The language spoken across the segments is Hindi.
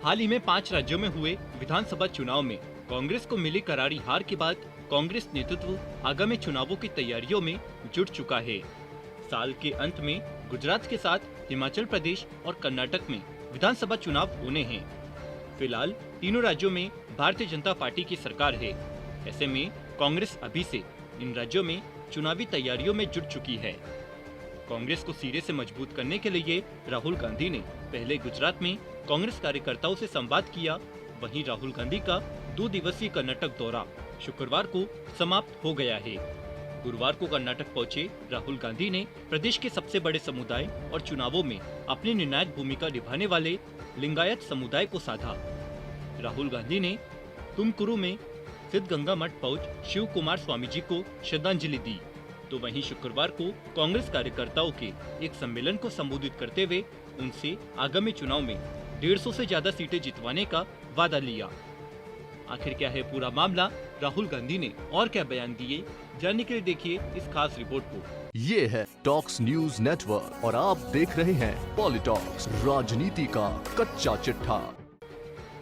हाल ही में 5 राज्यों में हुए विधानसभा चुनाव में कांग्रेस को मिली करारी हार के बाद कांग्रेस नेतृत्व आगामी चुनावों की तैयारियों में जुट चुका है। साल के अंत में गुजरात के साथ हिमाचल प्रदेश और कर्नाटक में विधानसभा चुनाव होने हैं। फिलहाल तीनों राज्यों में भारतीय जनता पार्टी की सरकार है। ऐसे में कांग्रेस अभी से इन राज्यों में चुनावी तैयारियों में जुट चुकी है। कांग्रेस को सिरे से मजबूत करने के लिए राहुल गांधी ने पहले गुजरात में कांग्रेस कार्यकर्ताओं से संवाद किया। वहीं राहुल गांधी का 2 दिवसीय कर्नाटक दौरा शुक्रवार को समाप्त हो गया है। गुरुवार को कर्नाटक पहुंचे राहुल गांधी ने प्रदेश के सबसे बड़े समुदाय और चुनावों में अपनी निर्णायक भूमिका निभाने वाले लिंगायत समुदाय को साधा। राहुल गांधी ने तुमकुरु में सिद्धगंगा मठ पहुंच शिव कुमार स्वामी जी को श्रद्धांजलि दी। तो वहीं शुक्रवार को कांग्रेस कार्यकर्ताओं के एक सम्मेलन को संबोधित करते हुए उनसे आगामी चुनाव में 150 से ज्यादा सीटें जितवाने का वादा लिया। आखिर क्या है पूरा मामला, राहुल गांधी ने और क्या बयान दिए, जानने के लिए देखिए इस खास रिपोर्ट को। ये है टॉक्स न्यूज नेटवर्क और आप देख रहे हैं पॉलिटॉक्स, राजनीति का कच्चा चिट्ठा।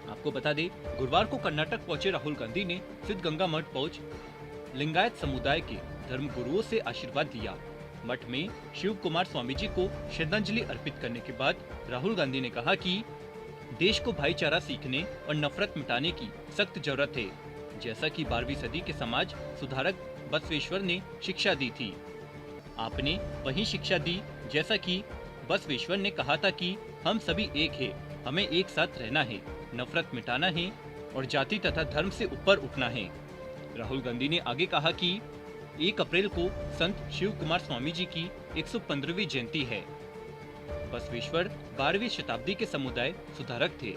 आपको बता दें, गुरुवार को कर्नाटक पहुंचे राहुल गांधी ने सिद्धगंगा मठ पहुंच लिंगायत समुदाय के धर्म गुरुओं से आशीर्वाद लिया। मठ में शिव कुमार स्वामी जी को श्रद्धांजलि अर्पित करने के बाद राहुल गांधी ने कहा कि देश को भाईचारा सीखने और नफरत मिटाने की सख्त जरूरत है, जैसा कि 12वीं सदी के समाज सुधारक बसवेश्वर ने शिक्षा दी थी। आपने वही शिक्षा दी जैसा कि बसवेश्वर ने कहा था कि हम सभी एक है, हमें एक साथ रहना है, नफरत मिटाना है और जाति तथा धर्म से ऊपर उठना है। राहुल गांधी ने आगे कहा कि 1 अप्रैल को संत शिव कुमार स्वामी जी की 115वीं जयंती है। बसवेश्वर 12वीं शताब्दी के समुदाय सुधारक थे,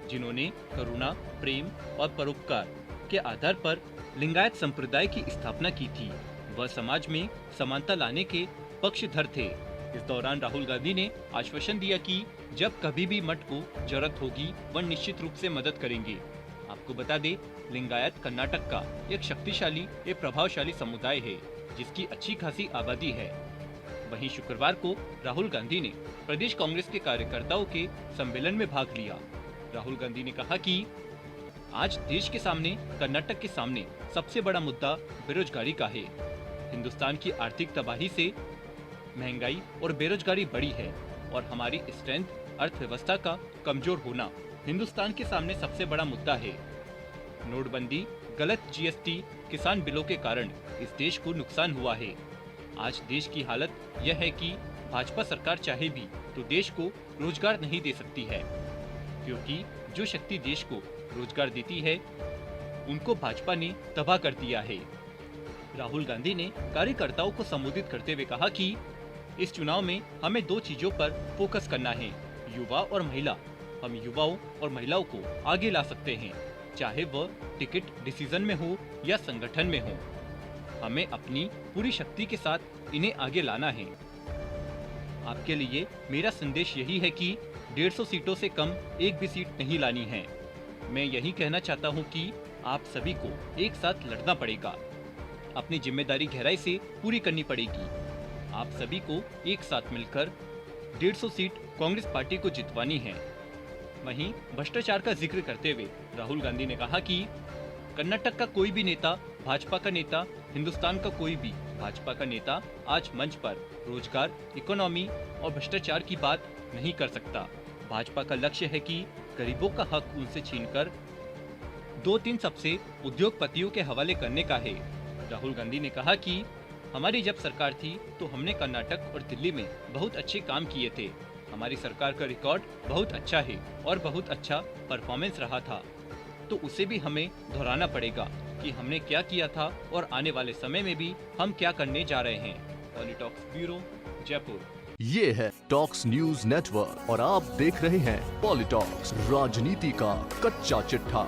जिन्होंने करुणा, प्रेम और परोपकार के आधार पर लिंगायत संप्रदाय की स्थापना की थी। वह समाज में समानता लाने के पक्षधर थे। इस दौरान राहुल गांधी ने आश्वासन दिया कि जब कभी भी मठ को जरूरत होगी वह निश्चित रूप से मदद करेंगे। आपको बता दें, लिंगायत कर्नाटक का एक शक्तिशाली एक प्रभावशाली समुदाय है, जिसकी अच्छी खासी आबादी है। वहीं शुक्रवार को राहुल गांधी ने प्रदेश कांग्रेस के कार्यकर्ताओं के सम्मेलन में भाग लिया। राहुल गांधी ने कहा कि आज देश के सामने, कर्नाटक के सामने सबसे बड़ा मुद्दा बेरोजगारी का है। हिंदुस्तान की आर्थिक तबाही से महंगाई और बेरोजगारी बढ़ी है और हमारी स्ट्रेंथ अर्थव्यवस्था का कमजोर होना हिंदुस्तान के सामने सबसे बड़ा मुद्दा है। नोटबंदी, गलत जीएसटी, किसान बिलों के कारण इस देश को नुकसान हुआ है। आज देश की हालत यह है कि भाजपा सरकार चाहे भी तो देश को रोजगार नहीं दे सकती है, क्योंकि जो शक्ति देश को रोजगार देती है उनको भाजपा ने तबाह कर दिया है। राहुल गांधी ने कार्यकर्ताओं को संबोधित करते हुए कहा कि इस चुनाव में हमें 2 चीजों पर फोकस करना है, युवा और महिला। हम युवाओं और महिलाओं को आगे ला सकते हैं, चाहे वह टिकट डिसीजन में हो या संगठन में हो। हमें अपनी पूरी शक्ति के साथ इन्हें आगे लाना है। आपके लिए मेरा संदेश यही है कि 150 सीटों से कम एक भी सीट नहीं लानी है। मैं यही कहना चाहता हूं कि आप सभी को एक साथ लड़ना पड़ेगा, अपनी जिम्मेदारी गहराई से पूरी करनी पड़ेगी। आप सभी को एक साथ मिलकर 150 सीट कांग्रेस पार्टी को जितवानी है। वहीं भ्रष्टाचार का जिक्र करते हुए राहुल गांधी ने कहा कि कर्नाटक का कोई भी नेता, भाजपा का नेता, हिंदुस्तान का कोई भी भाजपा का नेता आज मंच पर रोजगार, इकोनॉमी और भ्रष्टाचार की बात नहीं कर सकता। भाजपा का लक्ष्य है कि गरीबों का हक उनसे छीनकर 2-3 सबसे उद्योगपतियों के हवाले करने का है। राहुल गांधी ने कहा कि हमारी जब सरकार थी तो हमने कर्नाटक और दिल्ली में बहुत अच्छे काम किए थे। हमारी सरकार का रिकॉर्ड बहुत अच्छा है और बहुत अच्छा परफॉर्मेंस रहा था, तो उसे भी हमें दोहराना पड़ेगा कि हमने क्या किया था और आने वाले समय में भी हम क्या करने जा रहे हैं। पॉलिटॉक्स ब्यूरो, जयपुर। ये है टॉक्स न्यूज नेटवर्क और आप देख रहे हैं पॉलिटॉक्स, राजनीति का कच्चा चिट्ठा।